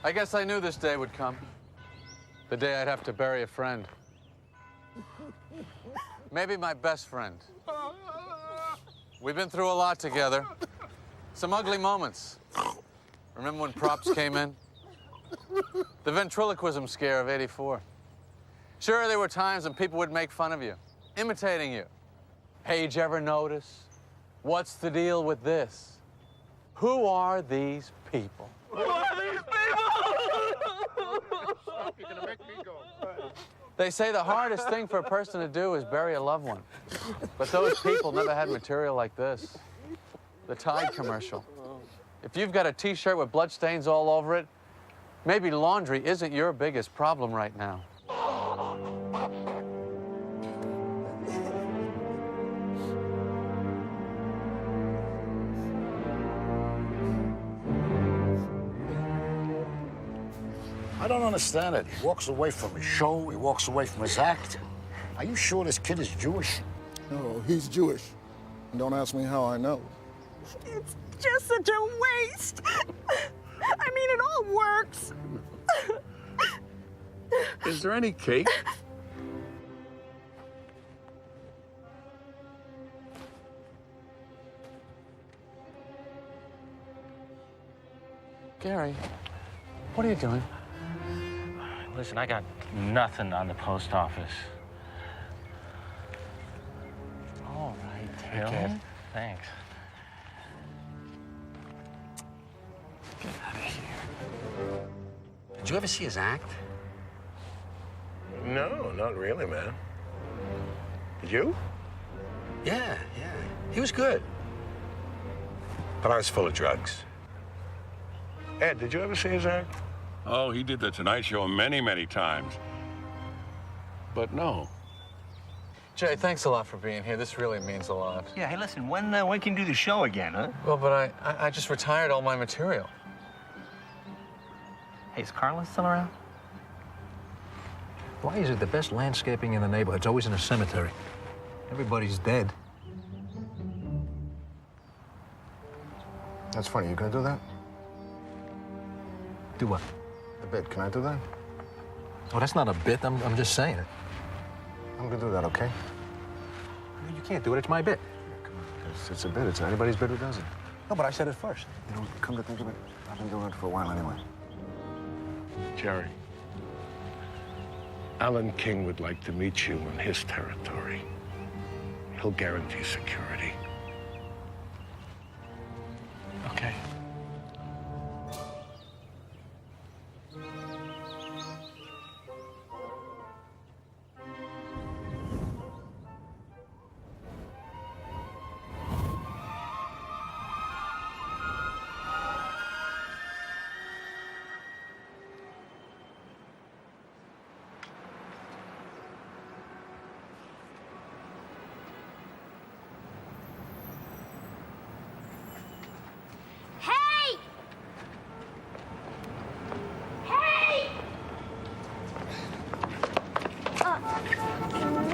I guess I knew this day would come. The day I'd have to bury a friend. Maybe my best friend. We've been through a lot together. Some ugly moments. Remember when props came in? The ventriloquism scare of '84. Sure, there were times when people would make fun of you, imitating you. Page ever notice? What's the deal with this? Who are these people? Who are these people? You're gonna make me go. They say the hardest thing for a person to do is bury a loved one. But those people never had material like this. The Tide commercial. If you've got a T-shirt with bloodstains all over it, maybe laundry isn't your biggest problem right now. I don't understand it. He walks away from his show, he walks away from his act. Are you sure this kid is Jewish? No, he's Jewish. Don't ask me how I know. It's just such a waste. I mean, it all works. Is there any cake? Gary, what are you doing? Listen, I got nothing on the post office. All right, Till. Okay. Thanks. Get out of here. Did you ever see his act? No, not really, man. Did you? Yeah. He was good. But I was full of drugs. Ed, did you ever see his act? Oh, he did the Tonight Show many, many times. But no. Jay, thanks a lot for being here. This really means a lot. Yeah, hey, listen, when can you do the show again, huh? Well, but I just retired all my material. Hey, is Carla still around? Why is it the best landscaping in the neighborhood's always in a cemetery? Everybody's dead. That's funny. You gonna do that? Do what? A bit. Can I do that? Oh, that's not a bit. I'm just saying it. I'm gonna do that, okay? You can't do it. It's my bit. Come on. It's a bit. It's anybody's bit who does it. No, but I said it first. You know, come to think of it, I've been doing it for a while anyway. Jerry, Alan King would like to meet you in his territory. He'll guarantee security. Okay. Hey! Hey!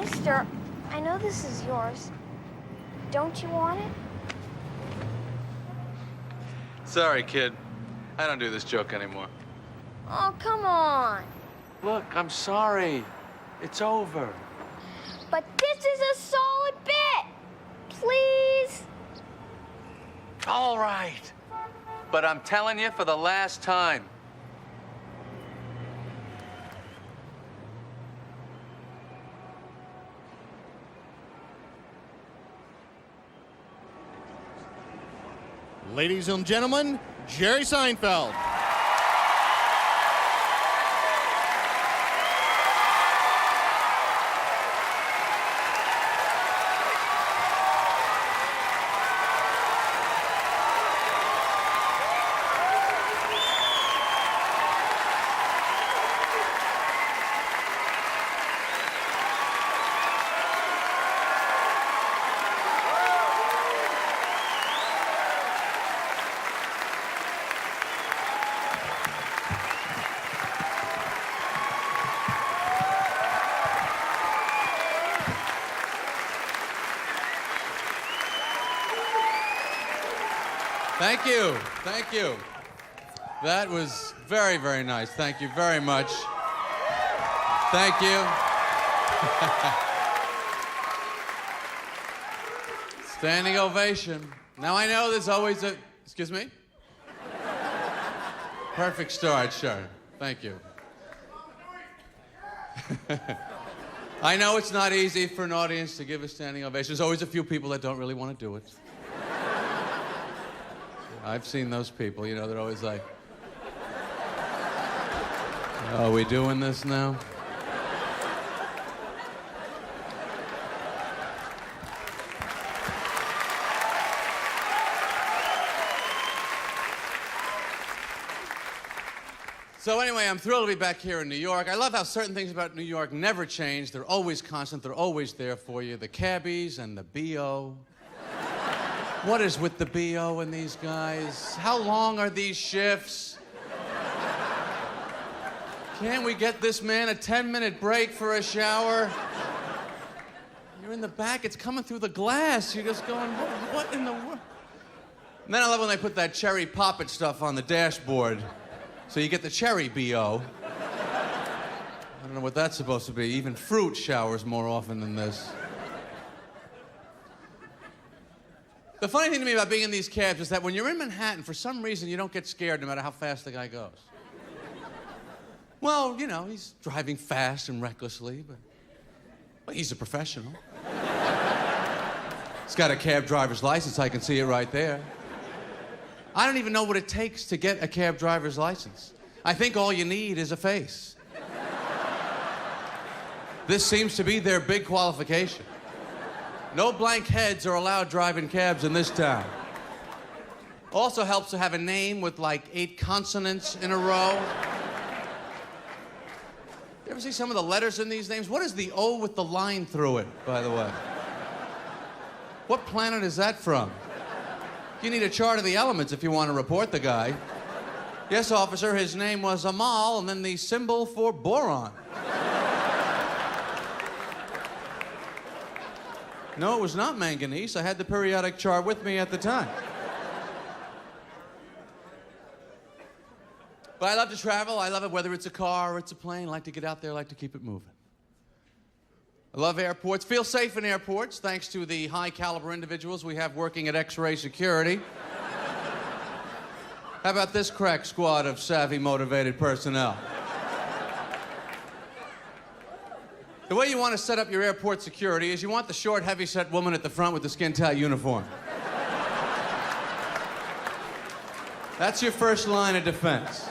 Mister, I know this is yours. Don't you want it? Sorry, kid. I don't do this joke anymore. Oh, come on. Look, I'm sorry. It's over. But this is a solid bit. Please? All right. But I'm telling you for the last time. Ladies and gentlemen, Jerry Seinfeld. Thank you. Thank you. That was very, very nice. Thank you very much. Thank you. Standing ovation. Now I know there's always a... Excuse me? Perfect start, sure. Thank you. I know it's not easy for an audience to give a standing ovation. There's always a few people that don't really want to do it. I've seen those people, you know, they're always like, are we doing this now? So anyway, I'm thrilled to be back here in New York. I love how certain things about New York never change. They're always constant. They're always there for you. The cabbies and the B.O. What is with the B.O. and these guys? How long are these shifts? Can't we get this man a 10-minute break for a shower? You're in the back. It's coming through the glass. You're just going, what in the world? And then I love when they put that cherry poppet stuff on the dashboard. So you get the cherry B.O. I don't know what that's supposed to be. Even fruit showers more often than this. The funny thing to me about being in these cabs is that when you're in Manhattan, for some reason, you don't get scared no matter how fast the guy goes. Well, you know, he's driving fast and recklessly, but well, he's a professional. He's got a cab driver's license. I can see it right there. I don't even know what it takes to get a cab driver's license. I think all you need is a face. This seems to be their big qualification. No blank heads are allowed driving cabs in this town. Also helps to have a name with like 8 consonants in a row. You ever see some of the letters in these names? What is the O with the line through it, by the way? What planet is that from? You need a chart of the elements if you want to report the guy. Yes, officer, his name was Amal, and then the symbol for boron. No, it was not manganese. I had the periodic chart with me at the time. But I love to travel. I love it whether it's a car or it's a plane. I like to get out there. I like to keep it moving. I love airports. Feel safe in airports, thanks to the high-caliber individuals we have working at X-Ray Security. How about this crack squad of savvy, motivated personnel? The way you want to set up your airport security is you want the short, heavy-set woman at the front with the skin-tight uniform. That's your first line of defense.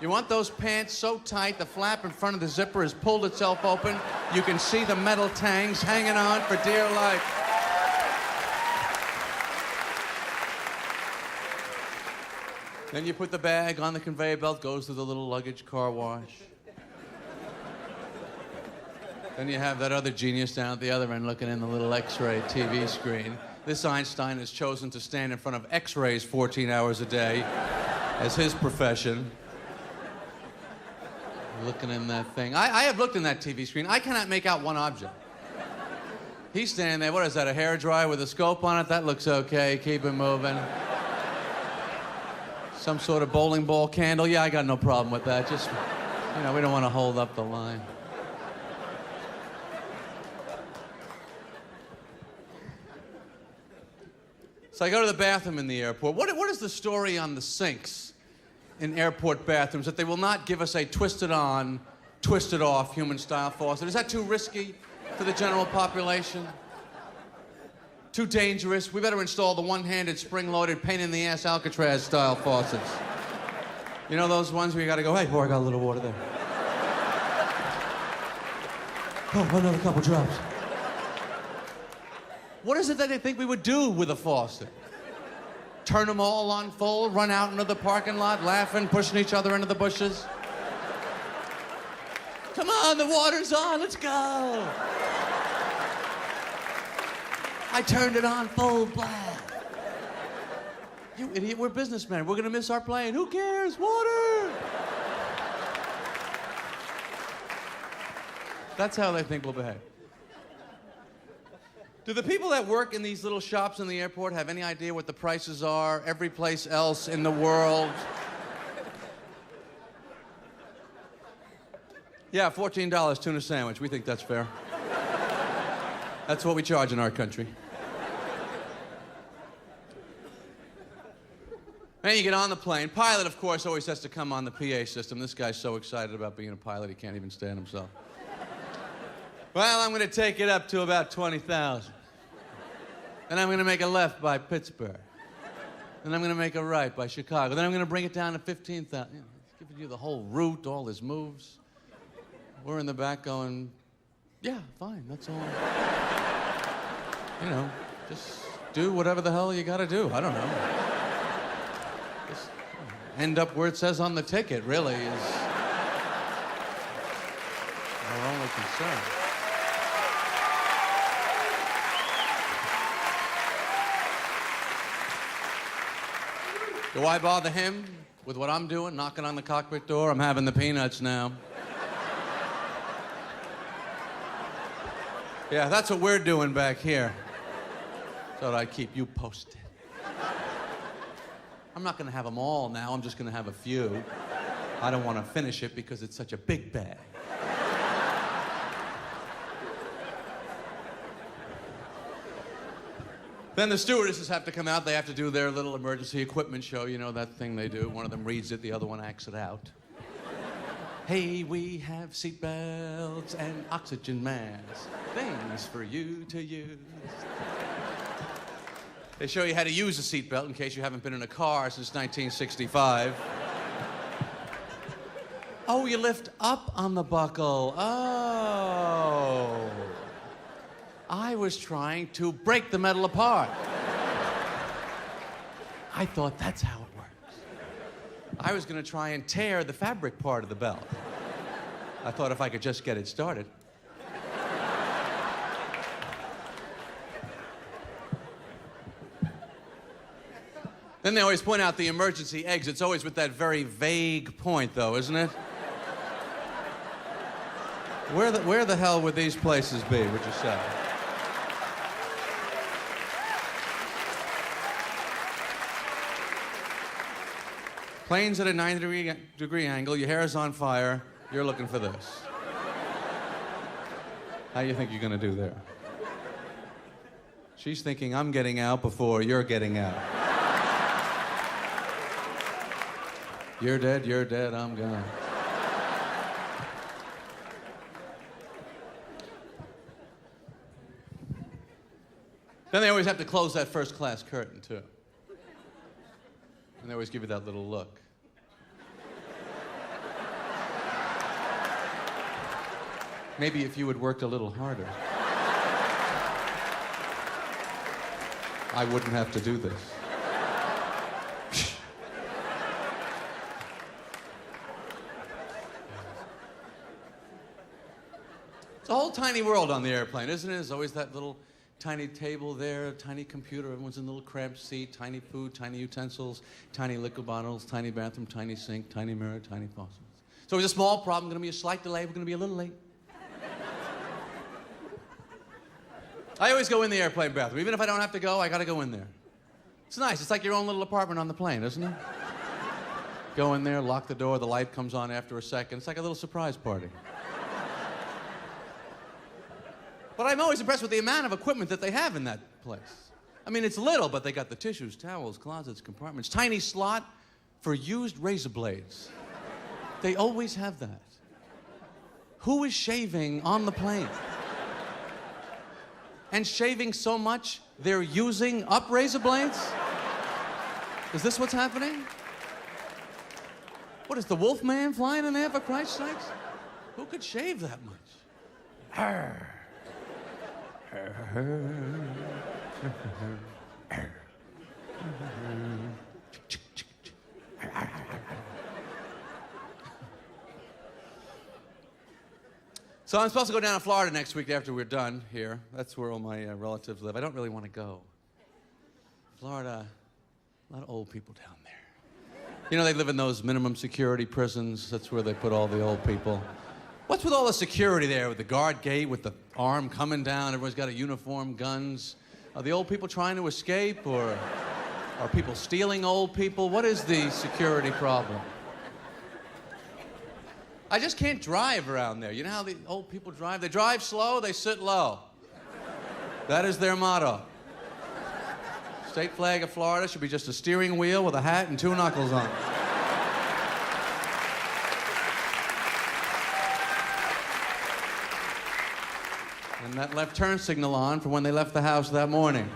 You want those pants so tight the flap in front of the zipper has pulled itself open. You can see the metal tangs hanging on for dear life. Then you put the bag on the conveyor belt, goes through the little luggage car wash. Then you have that other genius down at the other end looking in the little X-ray TV screen. This Einstein has chosen to stand in front of X-rays 14 hours a day as his profession. Looking in that thing. I have looked in that TV screen. I cannot make out one object. He's standing there. What is that, a hairdryer with a scope on it? That looks okay. Keep it moving. Some sort of bowling ball candle. Yeah, I got no problem with that. Just, you know, we don't want to hold up the line. So I go to the bathroom in the airport. What is the story on the sinks in airport bathrooms that they will not give us a twisted on, twisted off human-style faucet? Is that too risky for the general population? Too dangerous? We better install the one-handed, spring-loaded, pain-in-the-ass Alcatraz-style faucets. You know those ones where you gotta go, hey, boy, I got a little water there. Oh, another couple drops. What is it that they think we would do with a faucet? Turn them all on full, run out into the parking lot, laughing, pushing each other into the bushes? Come on, the water's on, let's go. I turned it on full blast. You idiot, we're businessmen. We're gonna miss our plane. Who cares? Water! That's how they think we'll behave. Do the people that work in these little shops in the airport have any idea what the prices are every place else in the world? Yeah, $14 tuna sandwich. We think that's fair. That's what we charge in our country. And you get on the plane. Pilot, of course, always has to come on the PA system. This guy's so excited about being a pilot, he can't even stand himself. Well, I'm going to take it up to about 20,000. Then I'm going to make a left by Pittsburgh. Then I'm going to make a right by Chicago. Then I'm going to bring it down to 15,000. You know, it's giving you the whole route, all his moves. We're in the back going, yeah, fine, that's all. You know, just do whatever the hell you got to do. I don't know. Just end up where it says on the ticket, really, is our only concern. Do I bother him with what I'm doing, knocking on the cockpit door? I'm having the peanuts now. Yeah, that's what we're doing back here. Thought I'd keep you posted. I'm not gonna have them all now, I'm just gonna have a few. I don't want to finish it because it's such a big bag. Then the stewardesses have to come out. They have to do their little emergency equipment show. You know, that thing they do. One of them reads it, the other one acts it out. Hey, we have seatbelts and oxygen masks. Things for you to use. They show you how to use a seatbelt in case you haven't been in a car since 1965. Oh, you lift up on the buckle. Oh. I was trying to break the metal apart. I thought that's how it works. I was going to try and tear the fabric part of the belt. I thought if I could just get it started. Then they always point out the emergency exits, always with that very vague point, though, isn't it? Where the hell would these places be, would you say? Plane's at a 90-degree angle, your hair is on fire, you're looking for this. How do you think you're gonna do there? She's thinking, I'm getting out before you're getting out. You're dead, I'm gone. Then they always have to close that first class curtain, too. And they always give you that little look. Maybe if you had worked a little harder, I wouldn't have to do this. It's a whole tiny world on the airplane, isn't it? There's always that little tiny table there, a tiny computer, everyone's in a little cramped seat, tiny food, tiny utensils, tiny liquor bottles, tiny bathroom, tiny sink, tiny mirror, tiny faucets. So it's a small problem, gonna be a slight delay, we're gonna be a little late. I always go in the airplane bathroom. Even if I don't have to go, I gotta go in there. It's nice, it's like your own little apartment on the plane, isn't it? Go in there, lock the door, the light comes on after a second. It's like a little surprise party. But I'm always impressed with the amount of equipment that they have in that place. I mean, it's little, but they got the tissues, towels, closets, compartments, tiny slot for used razor blades. They always have that. Who is shaving on the plane? And shaving so much, they're using up razor blades? Is this what's happening? What is the Wolfman flying in there, for Christ's sakes? Who could shave that much? Arr. So I'm supposed to go down to Florida next week after we're done here. That's where all my relatives live. I don't really want to go. Florida, a lot of old people down there. You know, they live in those minimum security prisons. That's where they put all the old people. What's with all the security there with the guard gate, with the arm coming down, everyone's got a uniform, guns? Are the old people trying to escape, or are people stealing old people? What is the security problem? I just can't drive around there. You know how the old people drive? They drive slow, they sit low. That is their motto. State flag of Florida should be just a steering wheel with a hat and 2 knuckles on it. And that left turn signal on for when they left the house that morning.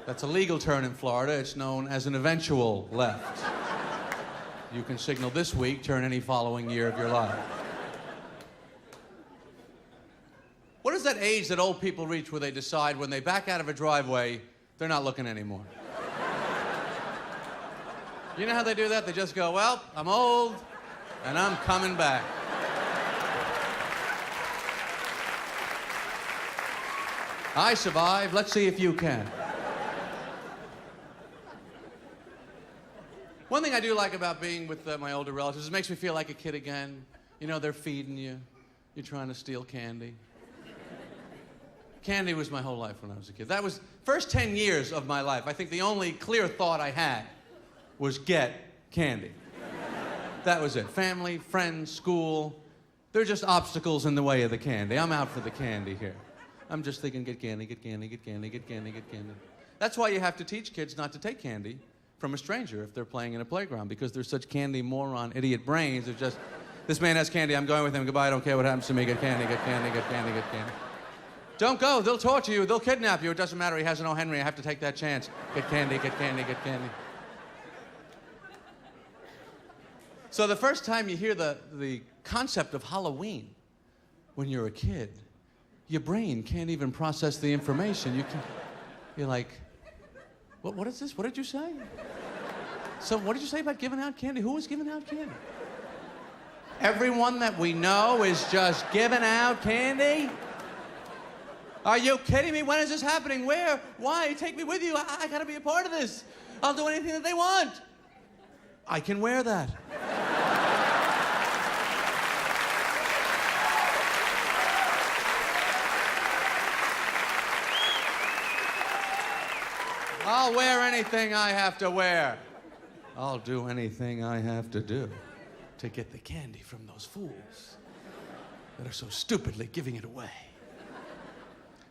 That's a legal turn in Florida. It's known as an eventual left. You can signal this week, turn any following year of your life. What is that age that old people reach where they decide when they back out of a driveway, they're not looking anymore? You know how they do that? They just go, well, I'm old, and I'm coming back. I survived. Let's see if you can. One thing I do like about being with my older relatives is it makes me feel like a kid again. You know, they're feeding you. You're trying to steal candy. Candy was my whole life when I was a kid. That was first 10 years of my life. I think the only clear thought I had was get candy. That was it. Family, friends, school. They're just obstacles in the way of the candy. I'm out for the candy here. I'm just thinking, get candy, get candy, get candy, get candy, get candy. That's why you have to teach kids not to take candy from a stranger if they're playing in a playground, because they're such candy moron idiot brains. They're just, this man has candy, I'm going with him, goodbye, I don't care what happens to me, get candy, get candy, get candy, get candy. Don't go, they'll torture you, they'll kidnap you, it doesn't matter, he has an O. Henry, I have to take that chance. Get candy, get candy, get candy. So the first time you hear the concept of Halloween when you're a kid, your brain can't even process the information. You're like, what is this? What did you say? So what did you say about giving out candy? Who was giving out candy? Everyone that we know is just giving out candy? Are you kidding me? When is this happening? Where? Why? Take me with you. I gotta be a part of this. I'll do anything that they want. I can wear that. I'll wear anything I have to wear. I'll do anything I have to do to get the candy from those fools that are so stupidly giving it away.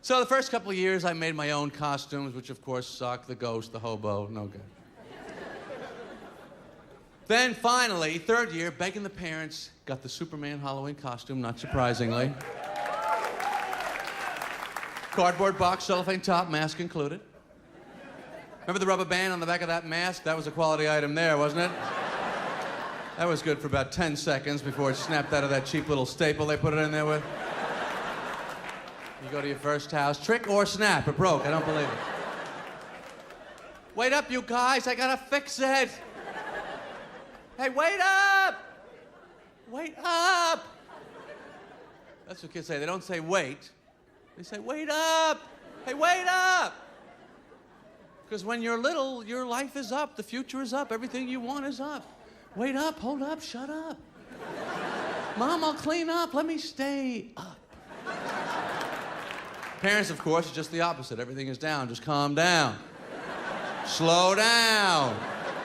So the first couple of years, I made my own costumes, which of course suck. The ghost, the hobo, no good. Then finally, third year, begging the parents, got the Superman Halloween costume, not surprisingly. Cardboard box, cellophane top, mask included. Remember the rubber band on the back of that mask? That was a quality item there, wasn't it? That was good for about 10 seconds before it snapped out of that cheap little staple they put it in there with. You go to your first house, trick or snap, it broke, I don't believe it. Wait up, you guys, I gotta fix it. Hey, wait up! Wait up! That's what kids say, they don't say wait. They say, wait up! Hey, wait up! Because when you're little, your life is up, the future is up, everything you want is up. Wait up, hold up, shut up. Mom, I'll clean up, let me stay up. Parents, of course, are just the opposite. Everything is down, just calm down. Slow down.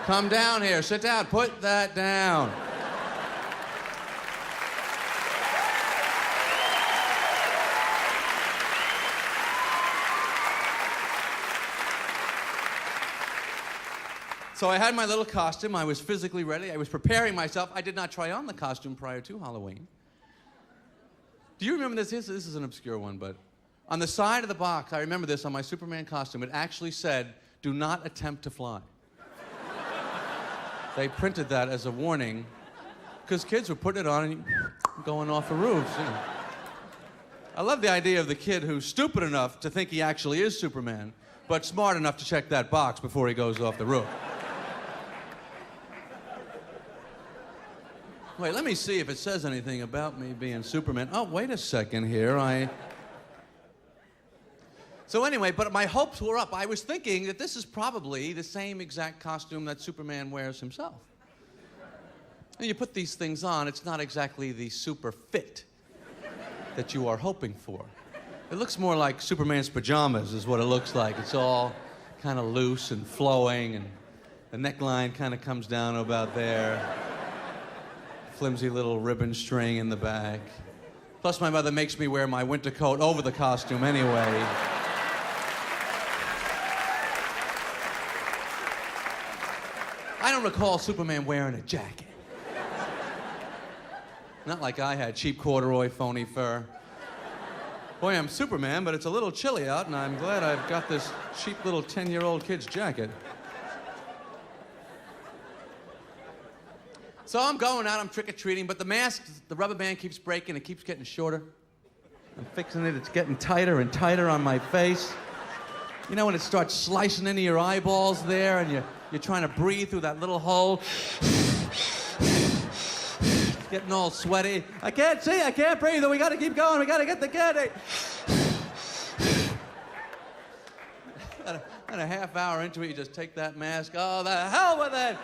Come down here, sit down, put that down. So I had my little costume. I was physically ready. I was preparing myself. I did not try on the costume prior to Halloween. Do you remember this? This is an obscure one, but on the side of the box, I remember this on my Superman costume, it actually said, do not attempt to fly. They printed that as a warning because kids were putting it on and going off the roofs. You know. I love the idea of the kid who's stupid enough to think he actually is Superman, but smart enough to check that box before he goes off the roof. Wait, let me see if it says anything about me being Superman. Oh, wait a second here. So anyway, but my hopes were up. I was thinking that this is probably the same exact costume that Superman wears himself. When you put these things on, it's not exactly the super fit that you are hoping for. It looks more like Superman's pajamas is what it looks like. It's all kind of loose and flowing, and the neckline kind of comes down about there. Flimsy little ribbon string in the back. Plus, my mother makes me wear my winter coat over the costume anyway. I don't recall Superman wearing a jacket. Not like I had cheap corduroy, phony fur. Boy, I'm Superman, but it's a little chilly out, and I'm glad I've got this cheap little 10-year-old kid's jacket. So I'm going out, I'm trick-or-treating, but the mask, the rubber band keeps breaking, it keeps getting shorter. I'm fixing it, it's getting tighter and tighter on my face. You know when it starts slicing into your eyeballs there, and you're trying to breathe through that little hole? It's getting all sweaty. I can't see, I can't breathe, we gotta keep going, we gotta get the candy. And a half hour into it, you just take that mask, oh, the hell with it!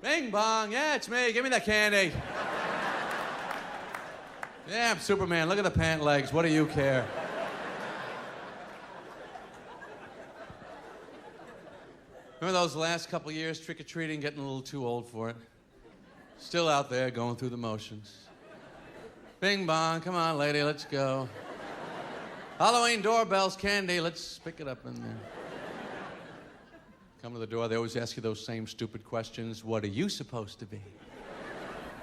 Bing bong, yeah, it's me, give me that candy. Yeah, I'm Superman, look at the pant legs, what do you care? Remember those last couple years, trick-or-treating, getting a little too old for it? Still out there, going through the motions. Bing bong, come on, lady, let's go. Halloween doorbells, candy, let's pick it up in there. Come to the door, they always ask you those same stupid questions. What are you supposed to be?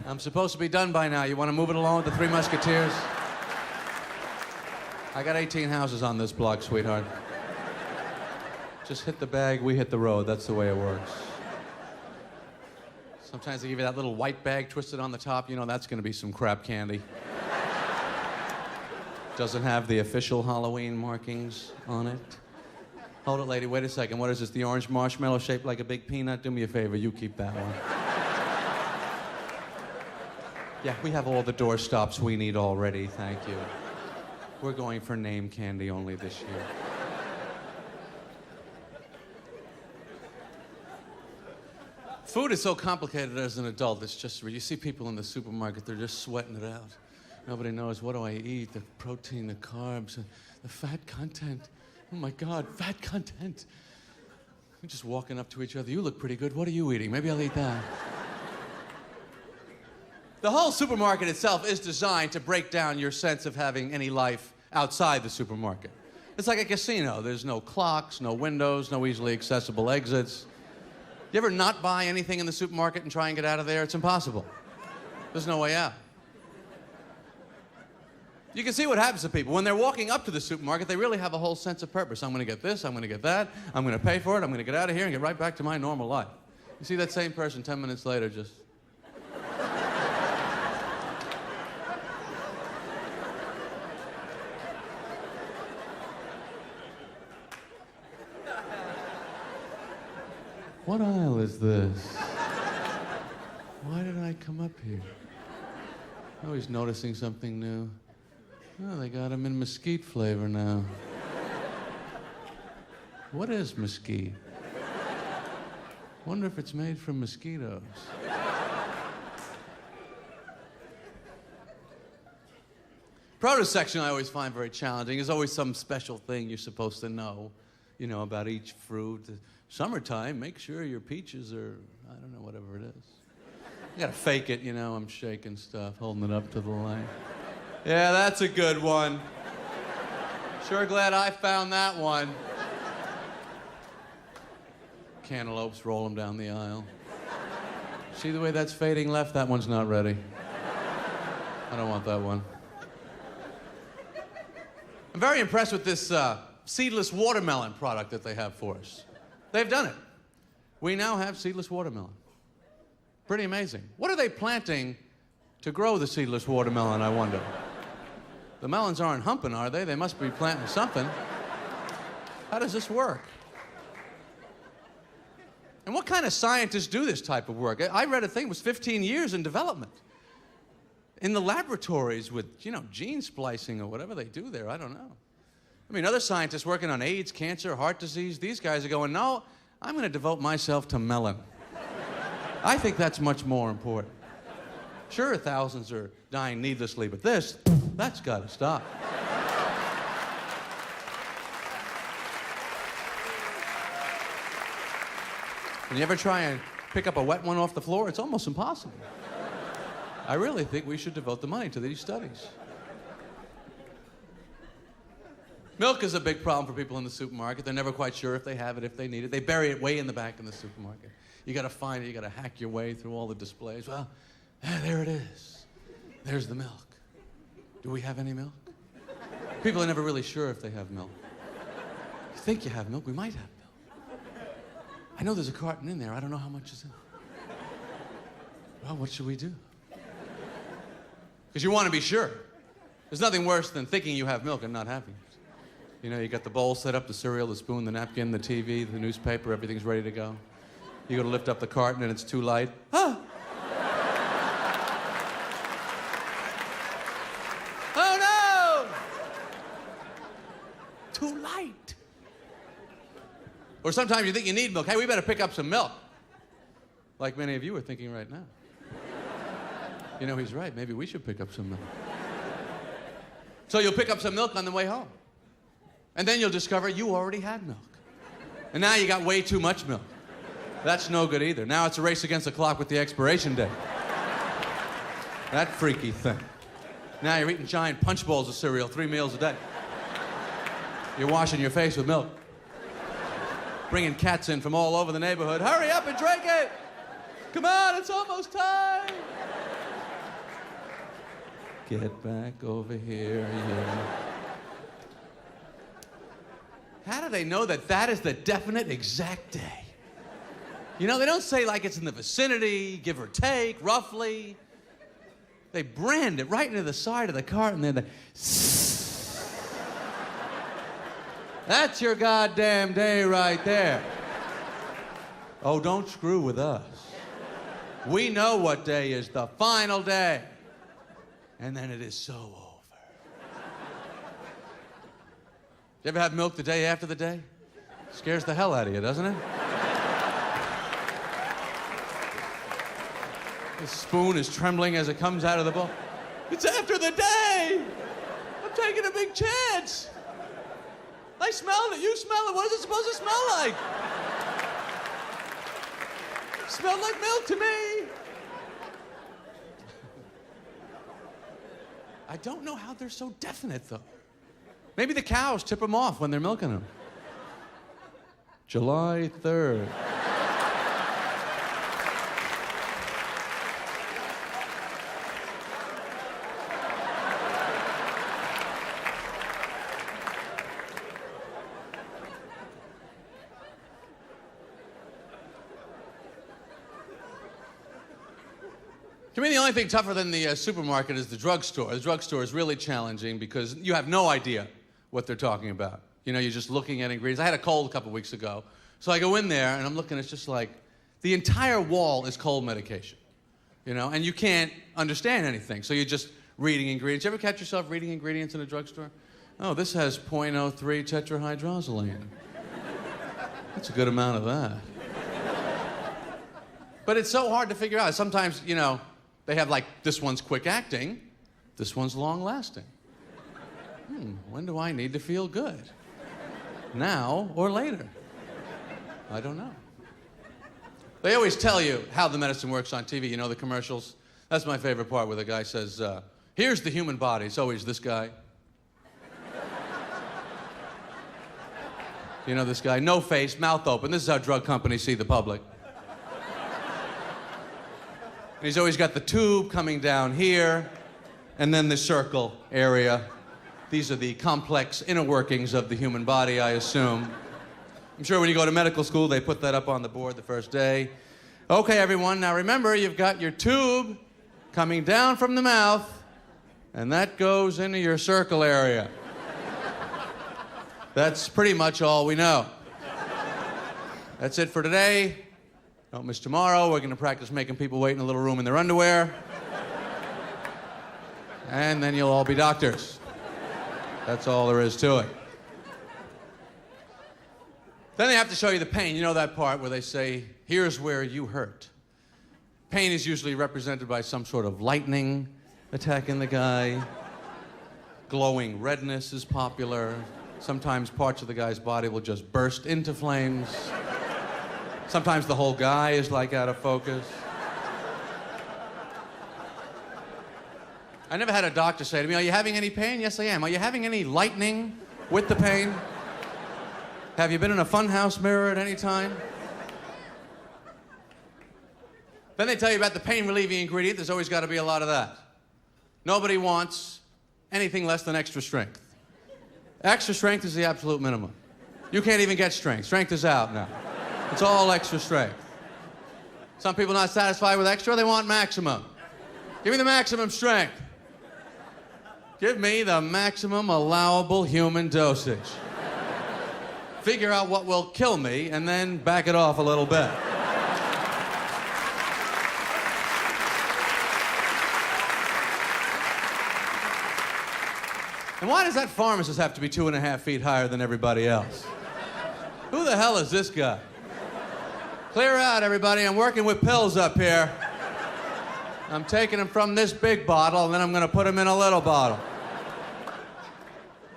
I'm supposed to be done by now. You want to move it along with the Three Musketeers? I got 18 houses on this block, sweetheart. Just hit the bag, we hit the road. That's the way it works. Sometimes they give you that little white bag twisted on the top. You know that's going to be some crap candy. Doesn't have the official Halloween markings on it. Hold it, lady, wait a second. What is this, the orange marshmallow shaped like a big peanut? Do me a favor, you keep that one. Yeah, we have all the door stops we need already, thank you. We're going for name candy only this year. Food is so complicated as an adult, it's just, you see people in the supermarket, they're just sweating it out. Nobody knows, what do I eat? The protein, the carbs, the fat content. Oh my God, fat content. We're just walking up to each other. You look pretty good. What are you eating? Maybe I'll eat that. The whole supermarket itself is designed to break down your sense of having any life outside the supermarket. It's like a casino. There's no clocks, no windows, no easily accessible exits. You ever not buy anything in the supermarket and try and get out of there? It's impossible. There's no way out. You can see what happens to people. When they're walking up to the supermarket, they really have a whole sense of purpose. I'm going to get this, I'm going to get that, I'm going to pay for it, I'm going to get out of here and get right back to my normal life. You see that same person 10 minutes later just... What aisle is this? Why did I come up here? Always noticing something new. Oh, they got them in mesquite flavor now. What is mesquite? Wonder if it's made from mosquitoes. Produce section I always find very challenging. There's always some special thing you're supposed to know, you know, about each fruit. Summertime, make sure your peaches are, I don't know, whatever it is. You gotta fake it, you know, I'm shaking stuff, holding it up to the light. Yeah, that's a good one. Sure glad I found that one. Cantaloupes, roll them down the aisle. See the way that's fading left? That one's not ready. I don't want that one. I'm very impressed with this seedless watermelon product that they have for us. They've done it. We now have seedless watermelon. Pretty amazing. What are they planting to grow the seedless watermelon, I wonder? The melons aren't humping, are they? They must be planting something. How does this work? And what kind of scientists do this type of work? I read a thing, it was 15 years in development. In the laboratories with, you know, gene splicing or whatever they do there, I don't know. I mean, other scientists working on AIDS, cancer, heart disease, these guys are going, no, I'm going to devote myself to melon. I think that's much more important. Sure, thousands are dying needlessly, but that's got to stop. When you ever try and pick up a wet one off the floor, it's almost impossible. I really think we should devote the money to these studies. Milk is a big problem for people in the supermarket. They're never quite sure if they have it, if they need it. They bury it way in the back in the supermarket. You got to find it. You got to hack your way through all the displays. Well, there it is. There's the milk. Do we have any milk? People are never really sure if they have milk. You think you have milk? We might have milk. I know there's a carton in there. I don't know how much is in it. Well, what should we do? Because you want to be sure. There's nothing worse than thinking you have milk and not having it. You know, you got the bowl set up, the cereal, the spoon, the napkin, the TV, the newspaper, everything's ready to go. You go to lift up the carton and it's too light. Ah! Oh no! Too light. Or sometimes you think you need milk. Hey, we better pick up some milk. Like many of you are thinking right now. You know, he's right. Maybe we should pick up some milk. So you'll pick up some milk on the way home. And then you'll discover you already had milk. And now you got way too much milk. That's no good either. Now it's a race against the clock with the expiration date. That freaky thing. Now you're eating giant punch bowls of cereal 3 meals a day. You're washing your face with milk. Bringing cats in from all over the neighborhood. Hurry up and drink it! Come on, it's almost time! Get back over here, yeah. How do they know that that is the definite exact day? You know, they don't say like it's in the vicinity, give or take, roughly. They brand it right into the side of the cart and then they... That's your goddamn day right there. Oh, don't screw with us. We know what day is the final day. And then it is so over. You ever have milk the day after the day? Scares the hell out of you, doesn't it? The spoon is trembling as it comes out of the bowl. It's after the day! I'm taking a big chance! I smelled it, you smell it, what is it supposed to smell like? It smelled like milk to me! I don't know how they're so definite, though. Maybe the cows tip them off when they're milking them. July 3rd. To me, the only thing tougher than the supermarket is the drugstore. The drugstore is really challenging because you have no idea what they're talking about. You know, you're just looking at ingredients. I had a cold a couple weeks ago. So I go in there and I'm looking, it's just like, the entire wall is cold medication. You know, and you can't understand anything. So you're just reading ingredients. You ever catch yourself reading ingredients in a drugstore? Oh, this has 0.03 tetrahydrozoline. That's a good amount of that. But it's so hard to figure out. Sometimes, you know, they have like, this one's quick acting, this one's long lasting. When do I need to feel good? Now or later? I don't know. They always tell you how the medicine works on TV. You know the commercials? That's my favorite part where the guy says, here's the human body. It's always this guy. You know this guy? No face, mouth open. This is how drug companies see the public. And he's always got the tube coming down here, and then the circle area. These are the complex inner workings of the human body, I assume. I'm sure when you go to medical school, they put that up on the board the first day. Okay, everyone, now remember, you've got your tube coming down from the mouth, and that goes into your circle area. That's pretty much all we know. That's it for today. Don't miss tomorrow. We're going to practice making people wait in a little room in their underwear. And then you'll all be doctors. That's all there is to it. Then they have to show you the pain. You know that part where they say, here's where you hurt. Pain is usually represented by some sort of lightning attacking the guy. Glowing redness is popular. Sometimes parts of the guy's body will just burst into flames. Sometimes the whole guy is like out of focus. I never had a doctor say to me, "Are you having any pain?" "Yes, I am." "Are you having any lightning with the pain?" "Have you been in a funhouse mirror at any time?" Then they tell you about the pain-relieving ingredient. There's always got to be a lot of that. Nobody wants anything less than extra strength. Extra strength is the absolute minimum. You can't even get strength. Strength is out now. It's all extra strength. Some people not satisfied with extra, they want maximum. Give me the maximum strength. Give me the maximum allowable human dosage. Figure out what will kill me and then back it off a little bit. And why does that pharmacist have to be 2.5 feet higher than everybody else? Who the hell is this guy? Clear out, everybody. I'm working with pills up here. I'm taking them from this big bottle, and then I'm going to put them in a little bottle.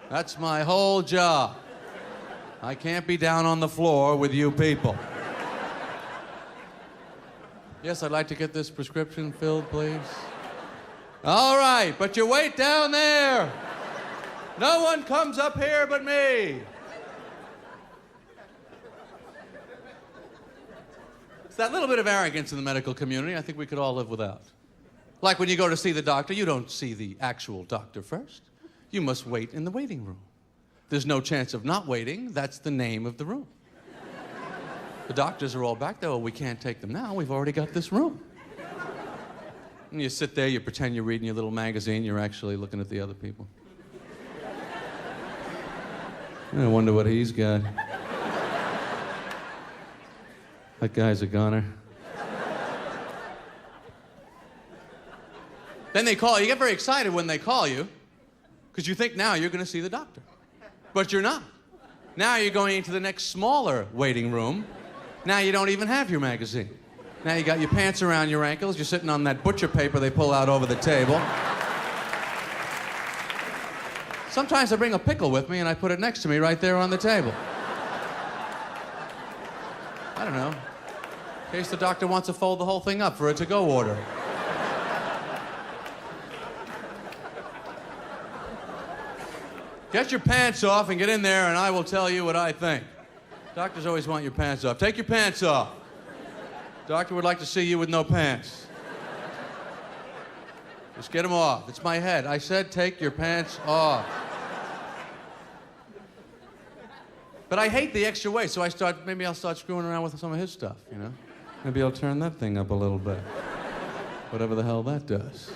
That's my whole job. I can't be down on the floor with you people. Yes, I'd like to get this prescription filled, please. All right, but you wait down there. No one comes up here but me. It's that little bit of arrogance in the medical community I think we could all live without. Like when you go to see the doctor, you don't see the actual doctor first. You must wait in the waiting room. There's no chance of not waiting. That's the name of the room. The doctors are all back there. "Well, we can't take them now. We've already got this room." And you sit there, you pretend you're reading your little magazine. You're actually looking at the other people. I wonder what he's got. That guy's a goner. Then they call you. You get very excited when they call you because you think now you're going to see the doctor. But you're not. Now you're going into the next smaller waiting room. Now you don't even have your magazine. Now you got your pants around your ankles. You're sitting on that butcher paper they pull out over the table. Sometimes I bring a pickle with me and I put it next to me right there on the table. I don't know. In case the doctor wants to fold the whole thing up for a to-go order. Get your pants off and get in there and I will tell you what I think. Doctors always want your pants off. Take your pants off. Doctor would like to see you with no pants. Just get them off. It's my head. I said take your pants off. But I hate the extra weight, so maybe I'll start screwing around with some of his stuff, you know? Maybe I'll turn that thing up a little bit. Whatever the hell that does.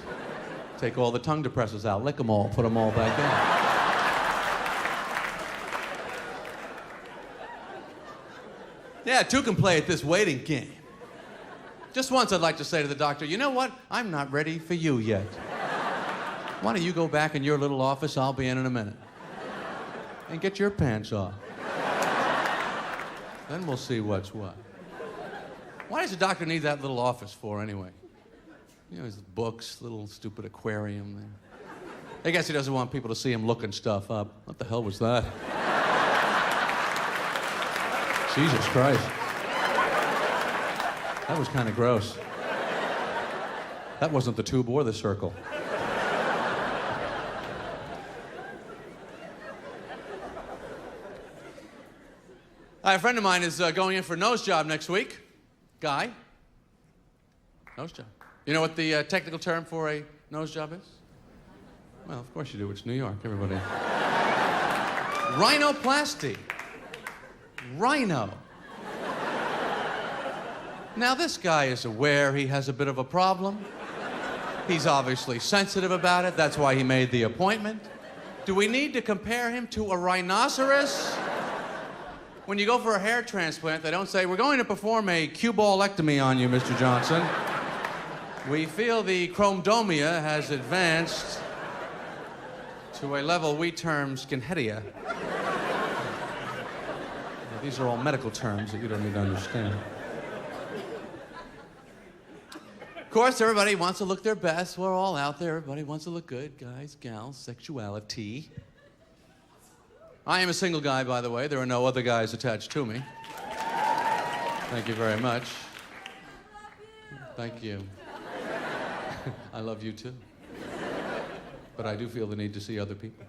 Take all the tongue depressors out, lick them all, put them all back in. Yeah, two can play at this waiting game. Just once I'd like to say to the doctor, "You know what? I'm not ready for you yet. Why don't you go back in your little office? I'll be in a minute. And get your pants off. Then we'll see what's what." Why does the doctor need that little office for anyway? You know, his books, little stupid aquarium there. I guess he doesn't want people to see him looking stuff up. What the hell was that? Jesus Christ. That was kind of gross. That wasn't the tube or the circle. A friend of mine is going in for a nose job next week. Guy. Nose job. You know what the technical term for a nose job is? Well, of course you do. It's New York, everybody. Rhinoplasty. Rhino. Now, this guy is aware he has a bit of a problem. He's obviously sensitive about it. That's why he made the appointment. Do we need to compare him to a rhinoceros? When you go for a hair transplant, they don't say, "We're going to perform a cuballectomy on you, Mr. Johnson. We feel the chromodomia has advanced to a level we term skinheadia." These are all medical terms that you don't need to understand. Of course, everybody wants to look their best. We're all out there. Everybody wants to look good. Guys, gals, sexuality. I am a single guy, by the way. There are no other guys attached to me. Thank you very much. Thank you. I love you too. But I do feel the need to see other people.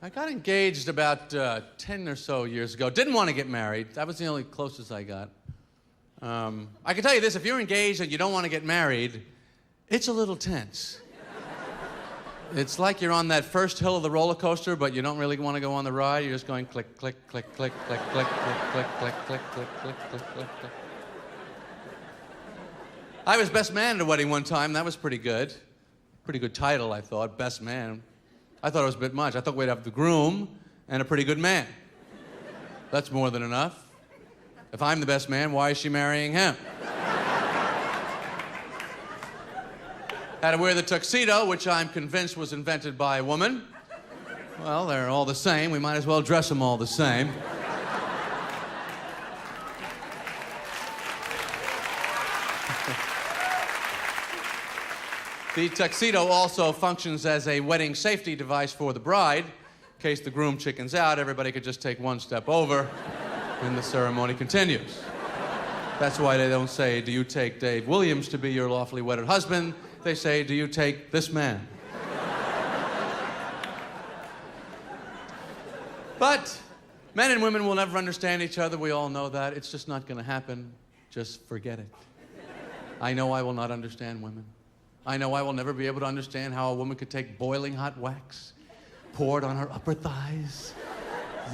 I got engaged about 10 or so years ago. Didn't want to get married. That was the only closest I got. I can tell you this, if you're engaged and you don't want to get married, it's a little tense. It's like you're on that first hill of the roller coaster, but you don't really want to go on the ride. You're just going click, click, click, click, click, click, click, click, click, click, click, click, click, click, click. I was best man at a wedding one time. That was pretty good. Pretty good title, I thought, best man. I thought it was a bit much. I thought we'd have the groom and a pretty good man. That's more than enough. If I'm the best man, why is she marrying him? Had to wear the tuxedo, which I'm convinced was invented by a woman. Well, they're all the same. We might as well dress them all the same. The tuxedo also functions as a wedding safety device for the bride. In case the groom chickens out, everybody could just take one step over and the ceremony continues. That's why they don't say, do you take Dave Williams to be your lawfully wedded husband? They say, do you take this man? But men and women will never understand each other. We all know that. It's just not going to happen. Just forget it. I know I will not understand women. I know I will never be able to understand how a woman could take boiling hot wax, pour it on her upper thighs,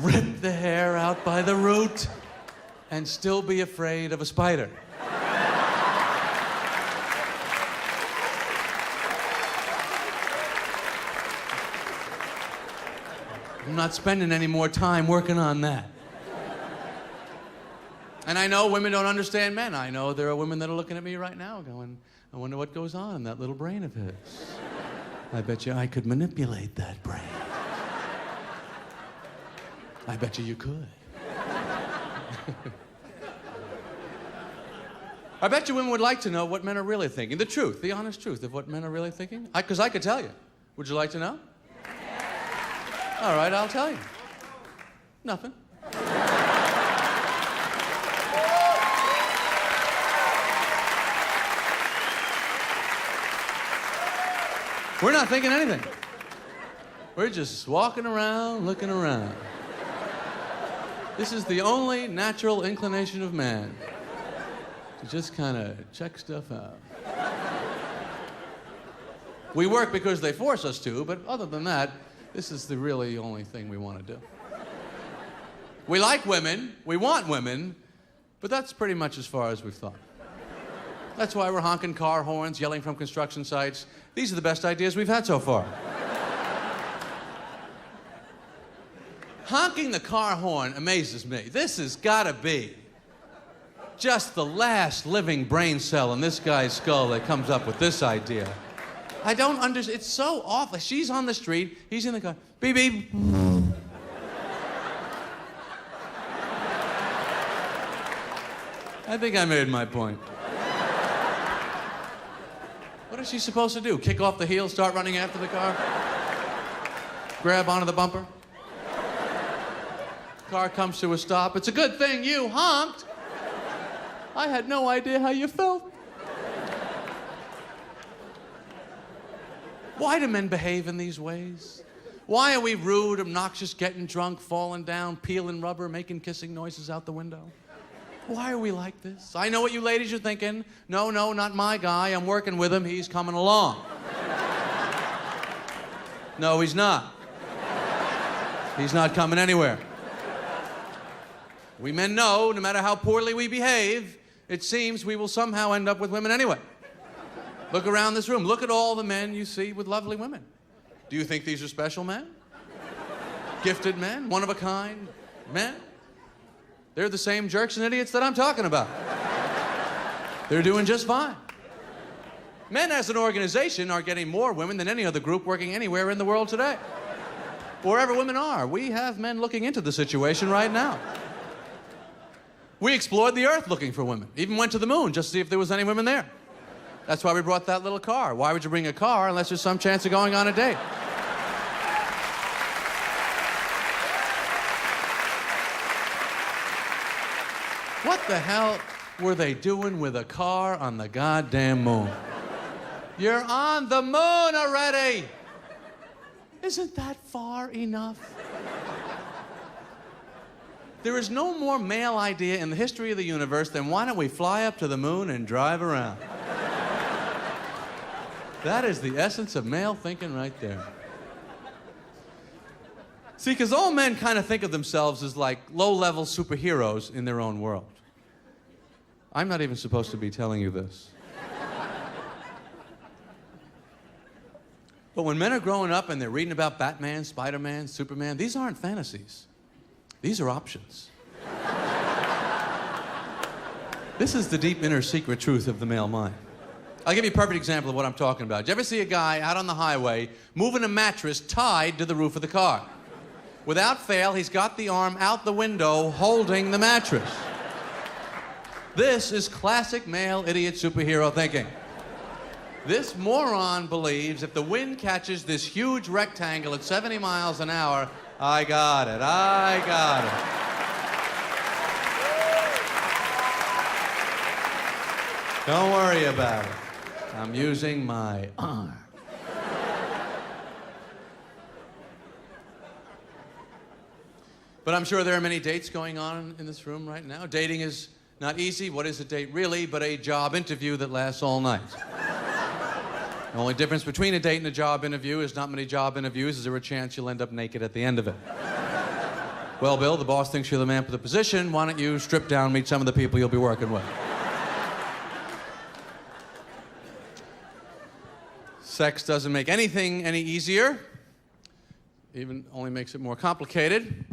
rip the hair out by the root, and still be afraid of a spider. I'm not spending any more time working on that. And I know women don't understand men. I know there are women that are looking at me right now going, I wonder what goes on in that little brain of his. I bet you I could manipulate that brain. I bet you could. I bet you women would like to know what men are really thinking. The truth, the honest truth of what men are really thinking. Because I could tell you. Would you like to know? All right, I'll tell you. Nothing. We're not thinking anything. We're just walking around, looking around. This is the only natural inclination of man, to just kind of check stuff out. We work because they force us to, but other than that, this is the really only thing we want to do. We like women, we want women, but that's pretty much as far as we've thought. That's why we're honking car horns, yelling from construction sites. These are the best ideas we've had so far. Honking the car horn amazes me. This has got to be just the last living brain cell in this guy's skull that comes up with this idea. I don't understand. It's so awful. She's on the street. He's in the car. Beep, beep. I think I made my point. What is she supposed to do? Kick off the heel, start running after the car? Grab onto the bumper? Car comes to a stop. It's a good thing you honked. I had no idea how you felt. Why do men behave in these ways? Why are we rude, obnoxious, getting drunk, falling down, peeling rubber, making kissing noises out the window? Why are we like this? I know what you ladies are thinking. No, not my guy. I'm working with him. He's coming along. No, he's not. He's not coming anywhere. We men know, no matter how poorly we behave, it seems we will somehow end up with women anyway. Look around this room. Look at all the men you see with lovely women. Do you think these are special men? Gifted men? One of a kind men? They're the same jerks and idiots that I'm talking about. They're doing just fine. Men as an organization are getting more women than any other group working anywhere in the world today. Wherever women are, we have men looking into the situation right now. We explored the earth looking for women, even went to the moon just to see if there was any women there. That's why we brought that little car. Why would you bring a car unless there's some chance of going on a date? What the hell were they doing with a car on the goddamn moon? You're on the moon already! Isn't that far enough? There is no more male idea in the history of the universe than why don't we fly up to the moon and drive around? That is the essence of male thinking right there. See, because all men kind of think of themselves as like low-level superheroes in their own world. I'm not even supposed to be telling you this. But when men are growing up and they're reading about Batman, Spider-Man, Superman, these aren't fantasies. These are options. This is the deep inner secret truth of the male mind. I'll give you a perfect example of what I'm talking about. Did you ever see a guy out on the highway moving a mattress tied to the roof of the car? Without fail, he's got the arm out the window holding the mattress. This is classic male idiot superhero thinking. This moron believes if the wind catches this huge rectangle at 70 miles an hour, I got it. Don't worry about it. I'm using my arm. But I'm sure there are many dates going on in this room right now. Dating is not easy. What is a date really but a job interview that lasts all night? The only difference between a date and a job interview is not many job interviews. Is there a chance you'll end up naked at the end of it? Well, Bill, the boss thinks you're the man for the position. Why don't you strip down and meet some of the people you'll be working with? Sex doesn't make anything any easier. Even only makes it more complicated.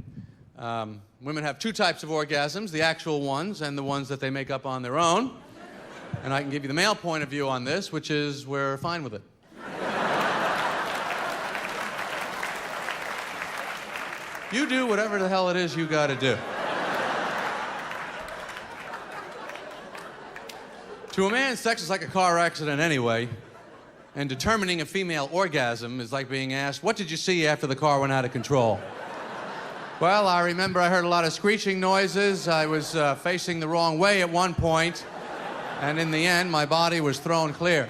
Women have two types of orgasms, the actual ones and the ones that they make up on their own. And I can give you the male point of view on this, which is we're fine with it. You do whatever the hell it is you gotta do. To a man, sex is like a car accident anyway, and determining a female orgasm is like being asked, what did you see after the car went out of control? Well, I remember I heard a lot of screeching noises. I was facing the wrong way at one point, and in the end, my body was thrown clear.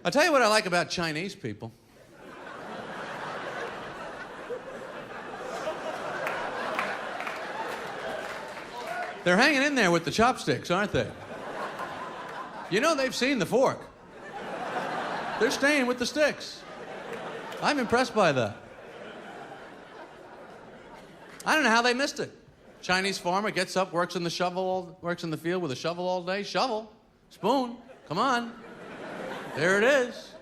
I'll tell you what I like about Chinese people. They're hanging in there with the chopsticks, aren't they? You know they've seen the fork. They're staying with the sticks. I'm impressed by that. I don't know how they missed it. Chinese farmer gets up, works in the field with a shovel all day. Shovel, spoon, come on. There it is.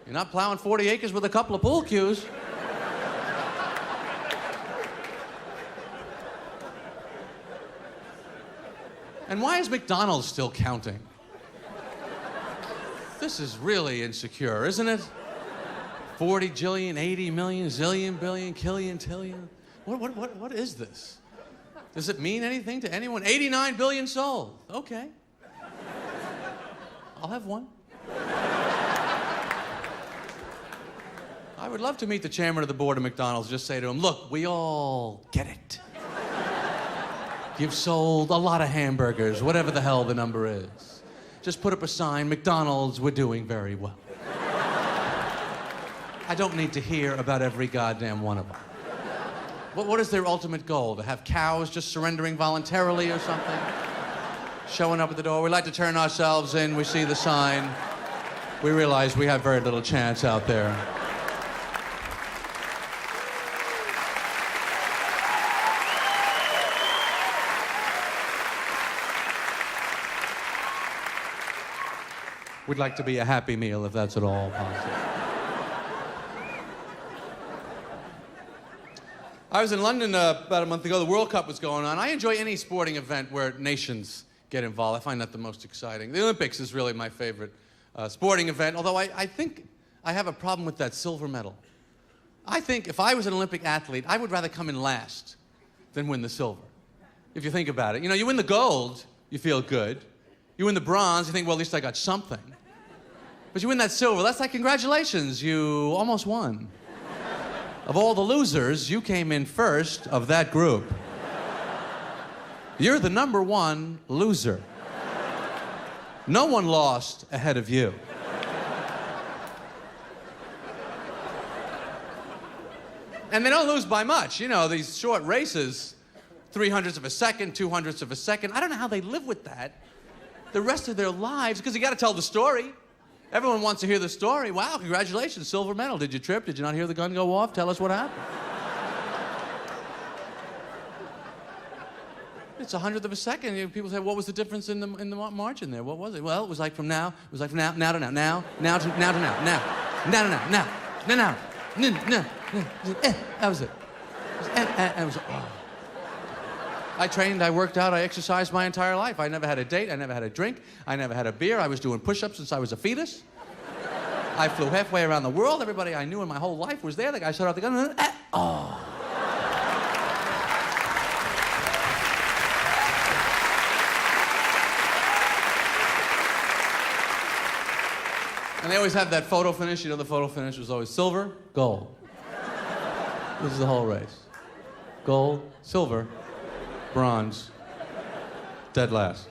You're not plowing 40 acres with a couple of pool cues. And why is McDonald's still counting? This is really insecure, isn't it? 40 jillion, 80 million, zillion, billion, killion, tillion. What is this? Does it mean anything to anyone? 89 billion sold. Okay. I'll have one. I would love to meet the chairman of the board of McDonald's, just say to him, look, we all get it. You've sold a lot of hamburgers, whatever the hell the number is. Just put up a sign, McDonald's, we're doing very well. I don't need to hear about every goddamn one of them. What is their ultimate goal? To have cows just surrendering voluntarily or something? Showing up at the door, we like to turn ourselves in, we see the sign. We realize we have very little chance out there. We'd like to be a Happy Meal if that's at all possible. I was in London about a month ago. The World Cup was going on. I enjoy any sporting event where nations get involved. I find that the most exciting. The Olympics is really my favorite sporting event, although I think I have a problem with that silver medal. I think if I was an Olympic athlete, I would rather come in last than win the silver. If you think about it. You know, you win the gold, you feel good. You win the bronze, you think, well, at least I got something. But you win that silver, that's like, congratulations, you almost won. Of all the losers, you came in first of that group. You're the #1 loser. No one lost ahead of you. And they don't lose by much. You know, these short races, 300ths of a second, 200ths of a second. I don't know how they live with that the rest of their lives, because you got to tell the story. Everyone wants to hear the story. Wow, congratulations, silver medal. Did you trip? Did you not hear the gun go off? Tell us what happened. It's 100th of a second. People say, what was the difference in the margin there? What was it? Well, it was like from now. It was like from now to now, now to now, now to now, now to now, now. That was it. It was, oh. I trained, I worked out, I exercised my entire life. I never had a date, I never had a drink, I never had a beer. I was doing push-ups since I was a fetus. I flew halfway around the world. Everybody I knew in my whole life was there. The guy shot out the gun, and then, oh. And they always have that photo finish. You know, the photo finish was always silver, gold. This is the whole race. Gold, silver, bronze, dead last.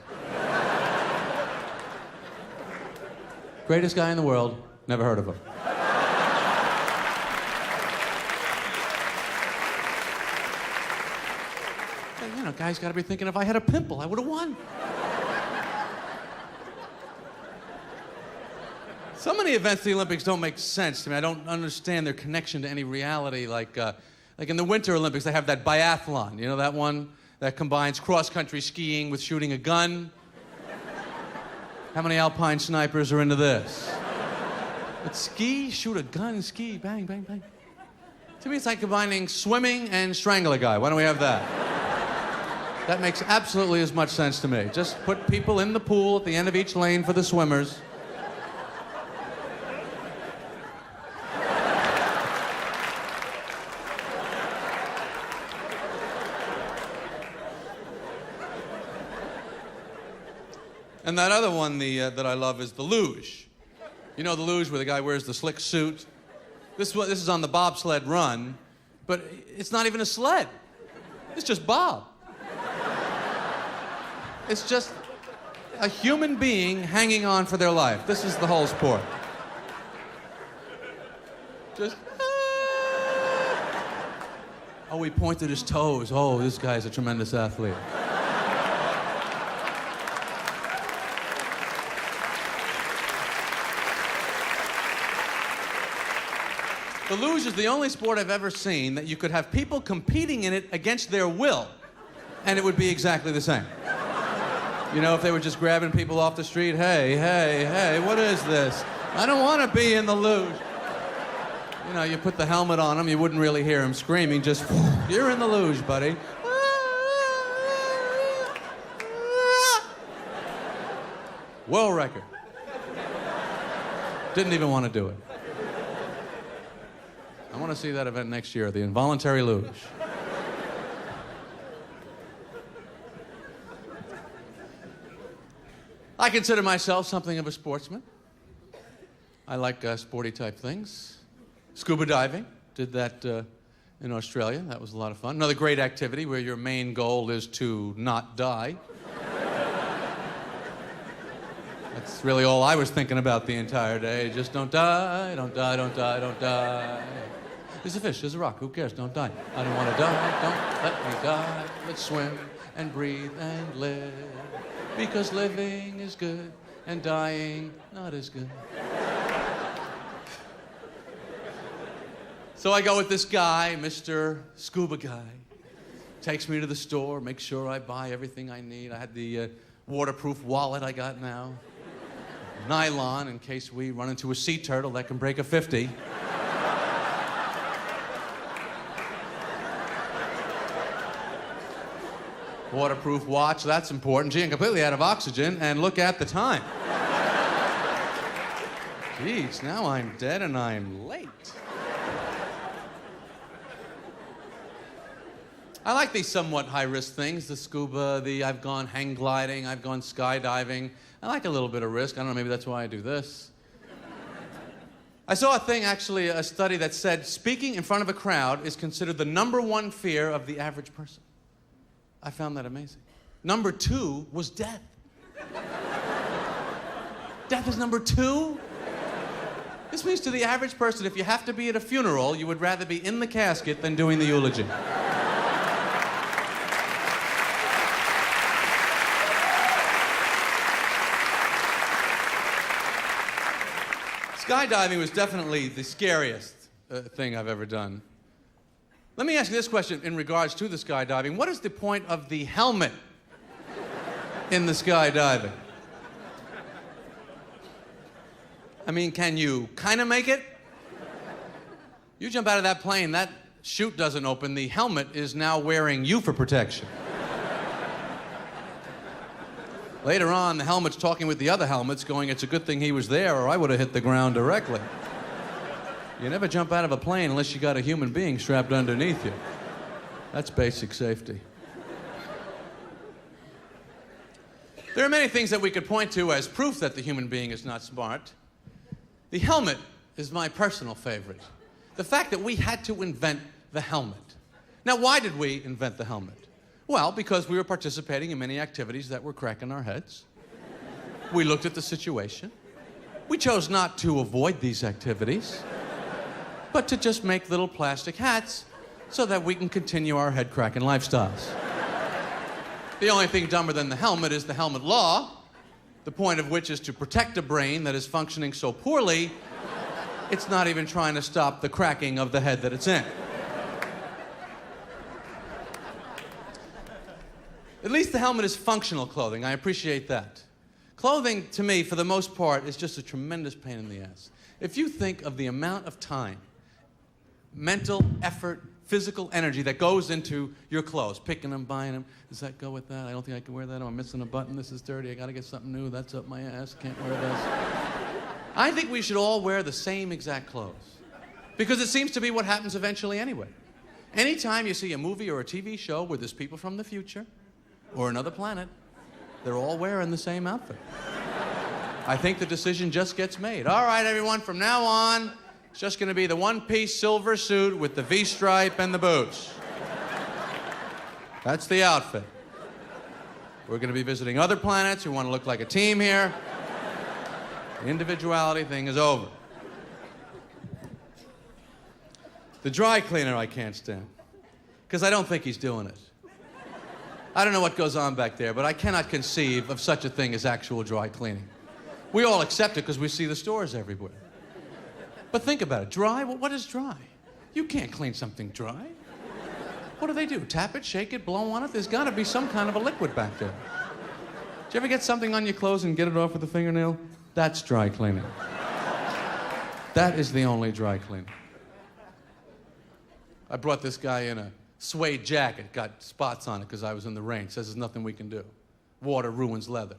Greatest guy in the world, never heard of him. But, you know, guys gotta be thinking, if I had a pimple, I would have won. So many events of the Olympics don't make sense to me. I don't understand their connection to any reality. Like in the Winter Olympics, they have that biathlon. You know that one that combines cross-country skiing with shooting a gun? How many alpine snipers are into this? But ski, shoot a gun, ski, bang, bang, bang. To me, it's like combining swimming and strangle a guy. Why don't we have that? That makes absolutely as much sense to me. Just put people in the pool at the end of each lane for the swimmers. And that other one that I love is the luge. You know the luge where the guy wears the slick suit? This is on the bobsled run, but it's not even a sled. It's just bob. It's just a human being hanging on for their life. This is the whole sport. Just, oh, he pointed his toes. Oh, this guy's a tremendous athlete. The luge is the only sport I've ever seen that you could have people competing in it against their will, and it would be exactly the same. You know, if they were just grabbing people off the street, hey, hey, hey, what is this? I don't want to be in the luge. You know, you put the helmet on him, you wouldn't really hear him screaming, just, you're in the luge, buddy. World record. Didn't even want to do it. I want to see that event next year, the involuntary luge. I consider myself something of a sportsman. I like sporty type things. Scuba diving, did that in Australia. That was a lot of fun. Another great activity where your main goal is to not die. That's really all I was thinking about the entire day. Just don't die, don't die, don't die, don't die. There's a fish, there's a rock, who cares? Don't die. I don't want to die, don't let me die. Let's swim and breathe and live. Because living is good and dying not as good. So I go with this guy, Mr. Scuba Guy. Takes me to the store, makes sure I buy everything I need. I had the waterproof wallet I got now. Nylon in case we run into a sea turtle that can break a 50. Waterproof watch, that's important. Gee, I'm completely out of oxygen, and look at the time. Jeez, now I'm dead and I'm late. I like these somewhat high-risk things, the scuba, I've gone hang gliding, I've gone skydiving. I like a little bit of risk. I don't know, maybe that's why I do this. I saw a thing, actually, a study that said speaking in front of a crowd is considered the #1 fear of the average person. I found that amazing. Number 2 was death. Death is number 2? This means to the average person, if you have to be at a funeral, you would rather be in the casket than doing the eulogy. Skydiving was definitely the scariest thing I've ever done. Let me ask you this question in regards to the skydiving. What is the point of the helmet in the skydiving? I mean, can you kind of make it? You jump out of that plane, that chute doesn't open, the helmet is now wearing you for protection. Later on, the helmet's talking with the other helmets, going, it's a good thing he was there, or I would have hit the ground directly. You never jump out of a plane unless you got a human being strapped underneath you. That's basic safety. There are many things that we could point to as proof that the human being is not smart. The helmet is my personal favorite. The fact that we had to invent the helmet. Now, why did we invent the helmet? Well, because we were participating in many activities that were cracking our heads. We looked at the situation. We chose not to avoid these activities, but to just make little plastic hats so that we can continue our head-cracking lifestyles. The only thing dumber than the helmet is the helmet law, the point of which is to protect a brain that is functioning so poorly, it's not even trying to stop the cracking of the head that it's in. At least the helmet is functional clothing. I appreciate that. Clothing, to me, for the most part, is just a tremendous pain in the ass. If you think of the amount of time, mental effort, physical energy that goes into your clothes, picking them, buying them, does that go with that? I don't think I can wear that. Oh, I'm missing a button. This is dirty. I got to get something new. That's up my ass. Can't wear this. I think we should all wear the same exact clothes because it seems to be what happens eventually anyway. Anytime you see a movie or a TV show where there's people from the future or another planet, they're all wearing the same outfit. I think the decision just gets made. All right, everyone, from now on, it's just going to be the one-piece silver suit with the V-stripe and the boots. That's the outfit. We're going to be visiting other planets who want to look like a team here. The individuality thing is over. The dry cleaner I can't stand, because I don't think he's doing it. I don't know what goes on back there, but I cannot conceive of such a thing as actual dry cleaning. We all accept it because we see the stores everywhere. But think about it. Dry? What is dry? You can't clean something dry. What do they do? Tap it, shake it, blow on it? There's got to be some kind of a liquid back there. Did you ever get something on your clothes and get it off with a fingernail? That's dry cleaning. That is the only dry cleaning. I brought this guy in a suede jacket, got spots on it because I was in the rain. Says there's nothing we can do. Water ruins leather.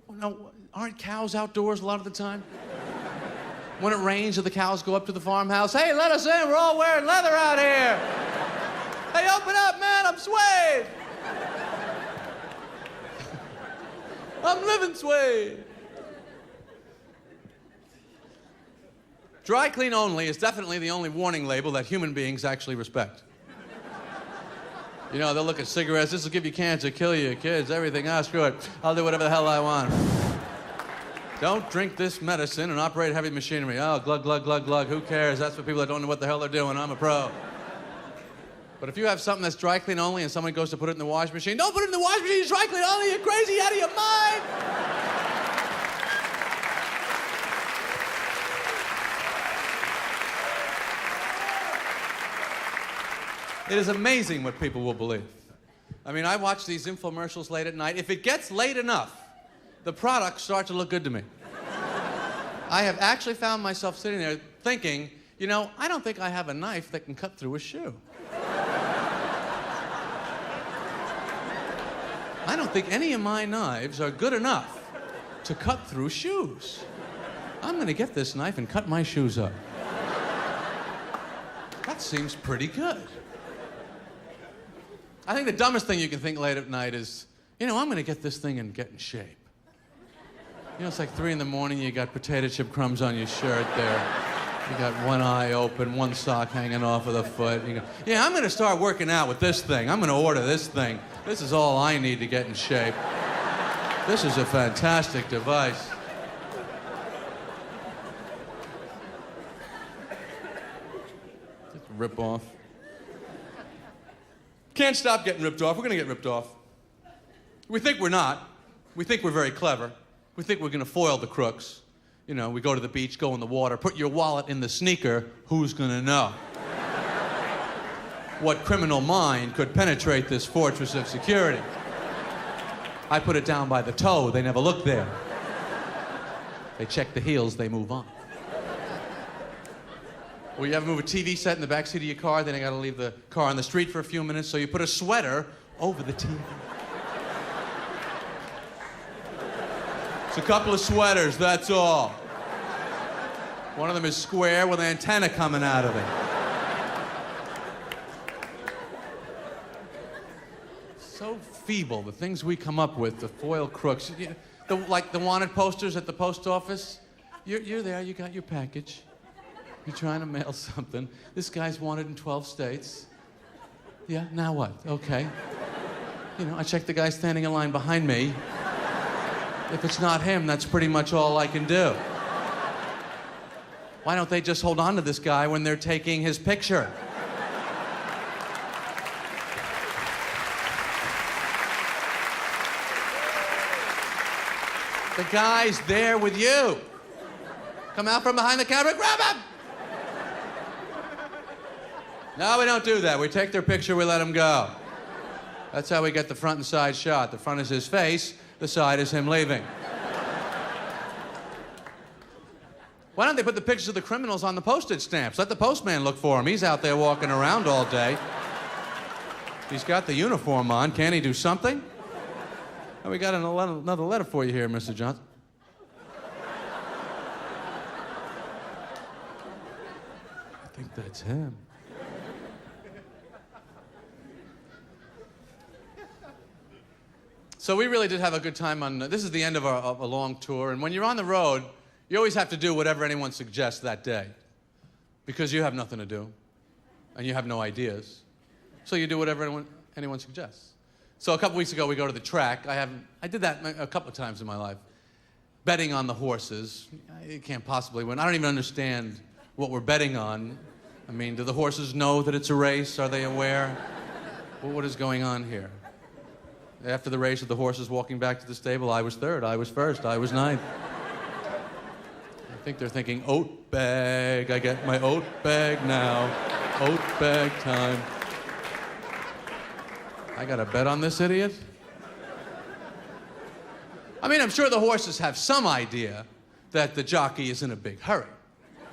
Well, no, aren't cows outdoors a lot of the time? When it rains, do the cows go up to the farmhouse? Hey, let us in, we're all wearing leather out here. Hey, open up, man, I'm suede. I'm living suede. Dry clean only is definitely the only warning label that human beings actually respect. You know, they'll look at cigarettes, this will give you cancer, kill you, kids, everything. Ah, screw it. I'll do whatever the hell I want. Don't drink this medicine and operate heavy machinery. Oh, glug, glug, glug, glug. Who cares? That's for people that don't know what the hell they're doing. I'm a pro. But if you have something that's dry clean only and someone goes to put it in the washing machine, don't put it in the washing machine, it's dry clean only. You're crazy, out of your mind. It is amazing what people will believe. I mean, I watch these infomercials late at night. If it gets late enough, the products start to look good to me. I have actually found myself sitting there thinking, you know, I don't think I have a knife that can cut through a shoe. I don't think any of my knives are good enough to cut through shoes. I'm gonna get this knife and cut my shoes up. That seems pretty good. I think the dumbest thing you can think late at night is, I'm gonna get this thing and get in shape. It's like 3 in the morning, you got potato chip crumbs on your shirt there. You got one eye open, one sock hanging off of the foot. You go, yeah, I'm gonna start working out with this thing. I'm gonna order this thing. This is all I need to get in shape. This is a fantastic device. Just rip off. Can't stop getting ripped off. We're gonna get ripped off. We think we're not. We think we're very clever. We think we're gonna foil the crooks. We go to the beach, go in the water, put your wallet in the sneaker, who's gonna know? What criminal mind could penetrate this fortress of security? I put it down by the toe, they never look there. They check the heels, they move on. Well, you ever move a TV set in the backseat of your car, then you gotta leave the car on the street for a few minutes, so you put a sweater over the TV. It's a couple of sweaters, that's all. One of them is square with an antenna coming out of it. So feeble, the things we come up with to foil crooks. Like the wanted posters at the post office. You're there, you got your package. You're trying to mail something. This guy's wanted in 12 states. Yeah, now what? Okay. I check the guy standing in line behind me. If it's not him, that's pretty much all I can do. Why don't they just hold on to this guy when they're taking his picture? The guy's there with you. Come out from behind the camera, grab him! No, we don't do that. We take their picture, we let them go. That's how we get the front and side shot. The front is his face, the side is him leaving. Why don't they put the pictures of the criminals on the postage stamps? Let the postman look for him. He's out there walking around all day. He's got the uniform on. Can't he do something? Oh, we got another letter for you here, Mr. Johnson. I think that's him. So we really did have a good time on, this is the end of a long tour, and when you're on the road, you always have to do whatever anyone suggests that day, because you have nothing to do, and you have no ideas. So you do whatever anyone suggests. So a couple weeks ago, we go to the track. I did that a couple of times in my life. Betting on the horses. You can't possibly win. I don't even understand what we're betting on. I mean, do the horses know that it's a race? Are they aware? Well, what is going on here? After the race, with the horses walking back to the stable, I was third, I was first, I was ninth. I think they're thinking, oat bag, I get my oat bag now. Oat bag time. I got a bet on this idiot? I mean, I'm sure the horses have some idea that the jockey is in a big hurry.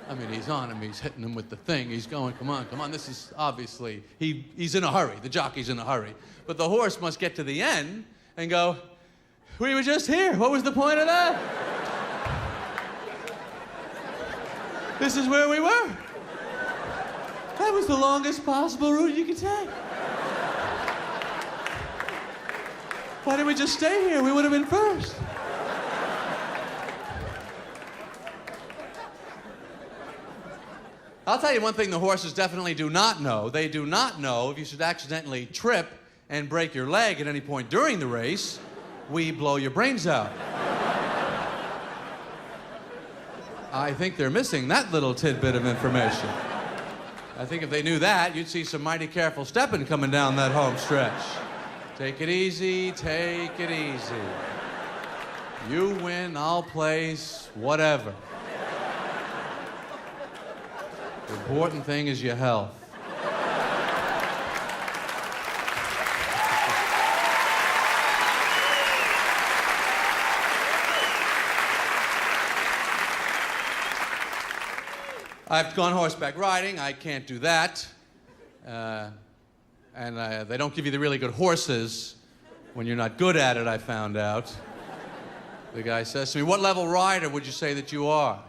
I mean, he's on him, he's hitting him with the thing, he's going, come on, this is obviously, he's in a hurry, the jockey's in a hurry. But the horse must get to the end and go, we were just here, what was the point of that? This is where we were. That was the longest possible route you could take. Why didn't we just stay here? We would have been first. I'll tell you one thing the horses definitely do not know. They do not know if you should accidentally trip and break your leg at any point during the race, we blow your brains out. I think they're missing that little tidbit of information. I think if they knew that, you'd see some mighty careful stepping coming down that home stretch. Take it easy, take it easy. You win, I'll place, whatever. The important thing is your health. I've gone horseback riding. I can't do that. And they don't give you the really good horses when you're not good at it, I found out. The guy says to me, what level rider would you say that you are?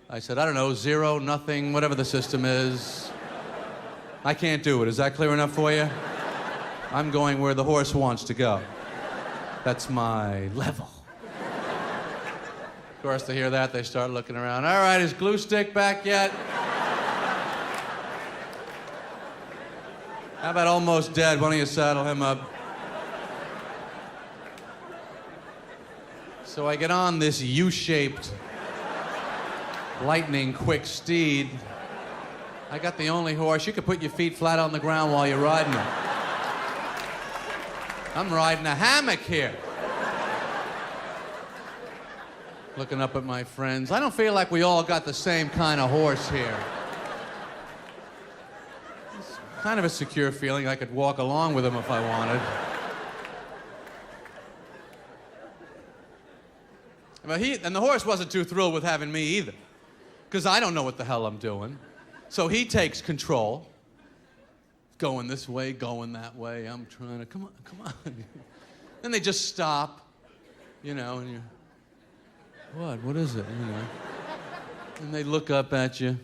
I said, I don't know, 0, nothing, whatever the system is. I can't do it. Is that clear enough for you? I'm going where the horse wants to go. That's my level. Of course, to hear that, they start looking around. All right, is Glue Stick back yet? How about Almost Dead? Why don't you saddle him up? So I get on this U-shaped, lightning-quick steed. I got the only horse. You could put your feet flat on the ground while you're riding it. I'm riding a hammock here. Looking up at my friends. I don't feel like we all got the same kind of horse here. It's kind of a secure feeling. I could walk along with him if I wanted. But and the horse wasn't too thrilled with having me either, because I don't know what the hell I'm doing. So he takes control. Going this way, going that way. I'm trying to, come on. Then they just stop, and you're, what is it, And they look up at you.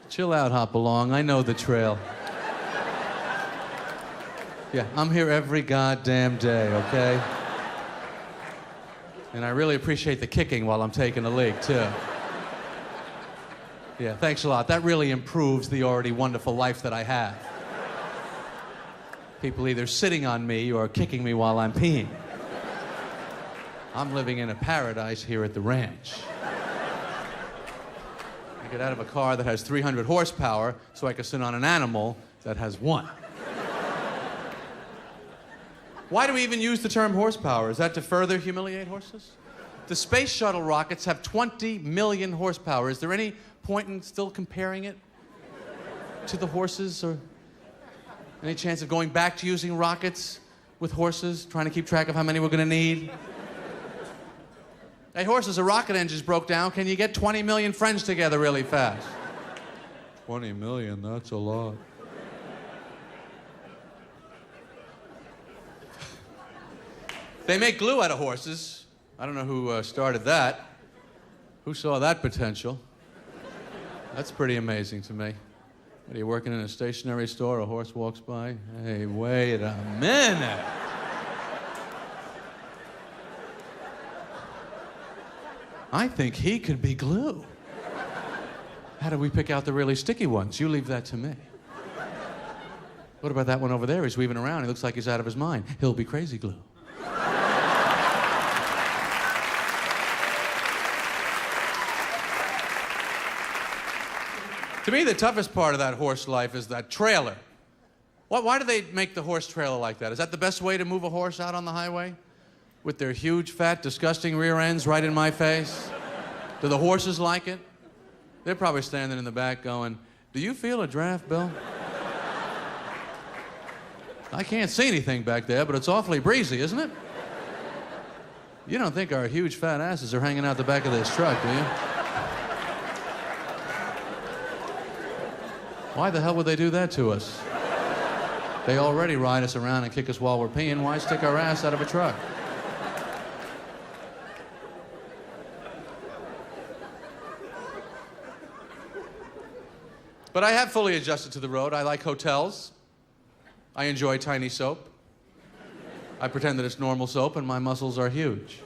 Chill out, Hopalong, I know the trail. Yeah, I'm here every goddamn day, okay? And I really appreciate the kicking while I'm taking a leak, too. Yeah, thanks a lot. That really improves the already wonderful life that I have. People either sitting on me or kicking me while I'm peeing. I'm living in a paradise here at the ranch. I get out of a car that has 300 horsepower so I can sit on an animal that has 1. Why do we even use the term horsepower? Is that to further humiliate horses? The space shuttle rockets have 20 million horsepower. Is there any point in still comparing it to the horses, or any chance of going back to using rockets with horses, trying to keep track of how many we're going to need? Hey, horses, a rocket engine's broke down. Can you get 20 million friends together really fast? 20 million, that's a lot. They make glue out of horses. I don't know who started that. Who saw that potential? That's pretty amazing to me. What, are you working in a stationery store? A horse walks by? Hey, wait a minute. I think he could be glue. How do we pick out the really sticky ones? You leave that to me. What about that one over there? He's weaving around. He looks like he's out of his mind. He'll be crazy glue. To me, the toughest part of that horse life is that trailer. Why do they make the horse trailer like that? Is that the best way to move a horse out on the highway? With their huge, fat, disgusting rear ends right in my face? Do the horses like it? They're probably standing in the back going, do you feel a draft, Bill? I can't see anything back there, but it's awfully breezy, isn't it? You don't think our huge, fat asses are hanging out the back of this truck, do you? Why the hell would they do that to us? They already ride us around and kick us while we're peeing. Why stick our ass out of a truck? But I have fully adjusted to the road. I like hotels. I enjoy tiny soap. I pretend that it's normal soap and my muscles are huge.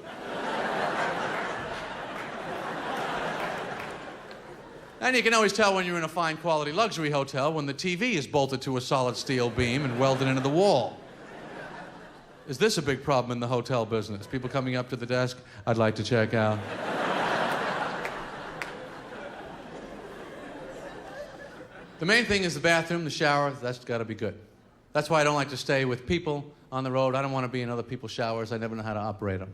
And you can always tell when you're in a fine quality luxury hotel when the TV is bolted to a solid steel beam and welded into the wall. Is this a big problem in the hotel business? People coming up to the desk, I'd like to check out. The main thing is the bathroom, the shower, that's gotta be good. That's why I don't like to stay with people on the road. I don't want to be in other people's showers. I never know how to operate them.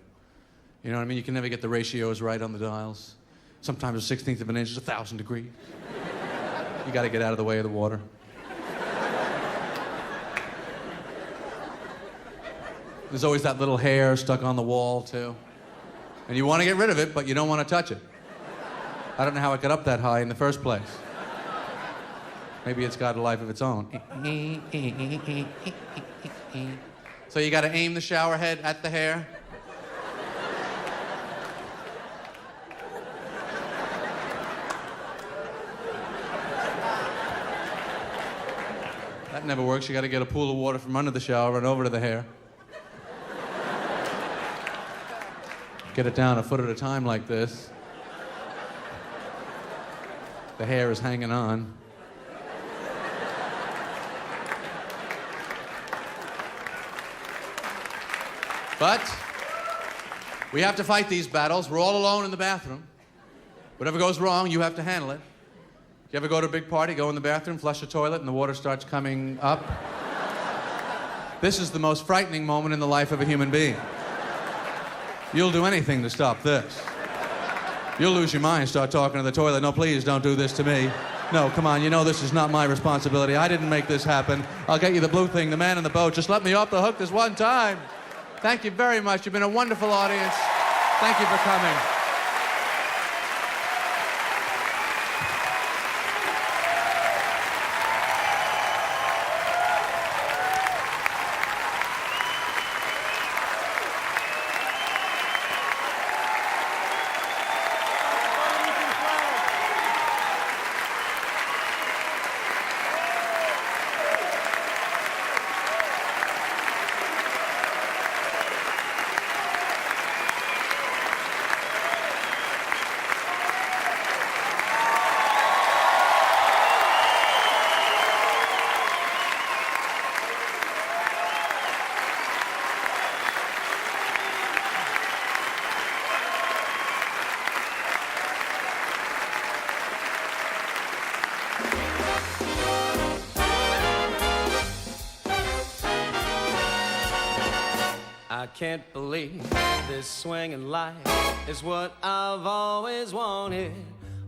You know what I mean? You can never get the ratios right on the dials. Sometimes a 16th of an inch is 1,000 degrees. You got to get out of the way of the water. There's always that little hair stuck on the wall, too. And you want to get rid of it, but you don't want to touch it. I don't know how it got up that high in the first place. Maybe it's got a life of its own. So you got to aim the shower head at the hair. That never works. You got to get a pool of water from under the shower and over to the hair. Get it down a foot at a time like this. The hair is hanging on. But we have to fight these battles. We're all alone in the bathroom. Whatever goes wrong, you have to handle it. You ever go to a big party, go in the bathroom, flush the toilet, and the water starts coming up? This is the most frightening moment in the life of a human being. You'll do anything to stop this. You'll lose your mind, start talking to the toilet. No, please, don't do this to me. No, come on, you know this is not my responsibility. I didn't make this happen. I'll get you the blue thing, the man in the boat. Just let me off the hook this one time. Thank you very much. You've been a wonderful audience. Thank you for coming. I can't believe this swinging life is what I've always wanted.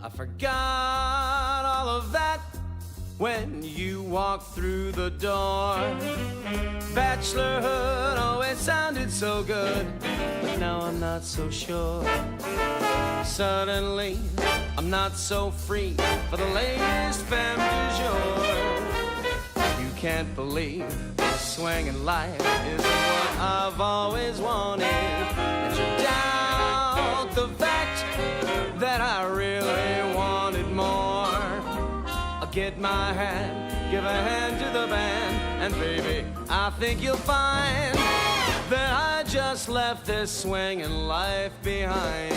I forgot all of that when you walked through the door. Bachelorhood always sounded so good, but now I'm not so sure. Suddenly, I'm not so free for the latest femme du jour. You can't believe swinging life is what I've always wanted. And you doubt the fact that I really wanted more. I'll get my hand, give a hand to the band, and baby, I think you'll find that I just left this swinging life behind.